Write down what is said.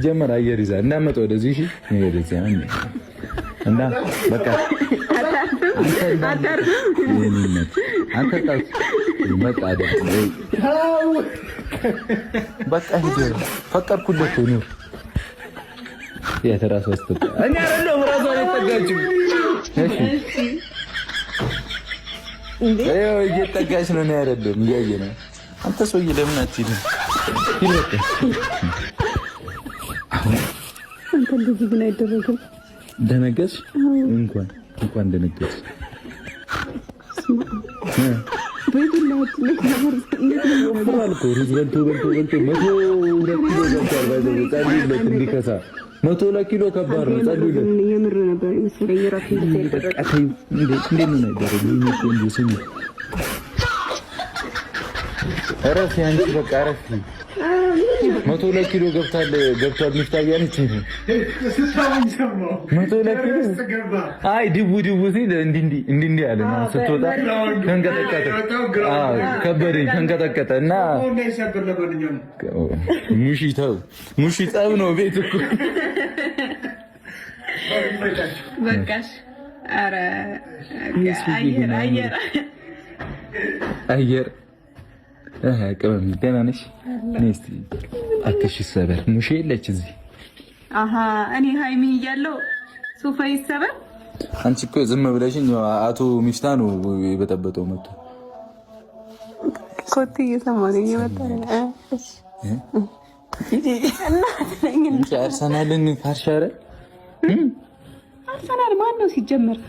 ጀመር አየር ይዛ እንዳመጣ ወደዚህ እሺ ነው ወደዚህ እና በቃ አንተ በቃ በቃ ሂድ ፈቀድኩለት ነው የተራስ ወስጥ እኛ አይደለም ራሱ አይጠጋችም እሺ እንዴ እየጠጋች ነው አይደለም እያየ ነው አንተ ሰውዬ ለምን አትይልም ይልቅ አንተ እንደዚህ ግን አይደረግም ደነገጥሽ እንኳን ደነገጥሽ በይላችሁ ለካመር እንዴት ነው ፍራልኮ ሪዝበንቶ እንዲከሳ 100 ኪሎ ከባድ ነው ጸልዩለት የምር ነበር መሰለኝ ራሱ እንደተደረገ እንዴት ነው ያደረገው አረፍ ያንቺ በቃ አረፍ 100 ኪሎ ገብቷል ሚፍታያለች 100 ኪሎ አይ ድቡ ሲል እንዲህ ያለ ነው ስትወጣ ተንቀጠቀጠ ከበደኝ ተንቀጠቀጠ እና ሙሺ ጠብ ነው ቤት እኮ በቃሽ ኧረ አየር ቅመም ደህና ነሽ? ነስቲ አትሽ ሰበር ሙሽ የለች እዚህ እኔ ሃይሚ እያለሁ ሶፋ ይሰበር። አንቺ እኮ ዝም ብለሽኝ አቶ ሚፍታ ነው የበጠበጠው መጥቶ ኮት እየሰማኝ የመጣ እንጂ አርሰናልን ካርሻረ አርሰናል ማን ነው ሲጀመር?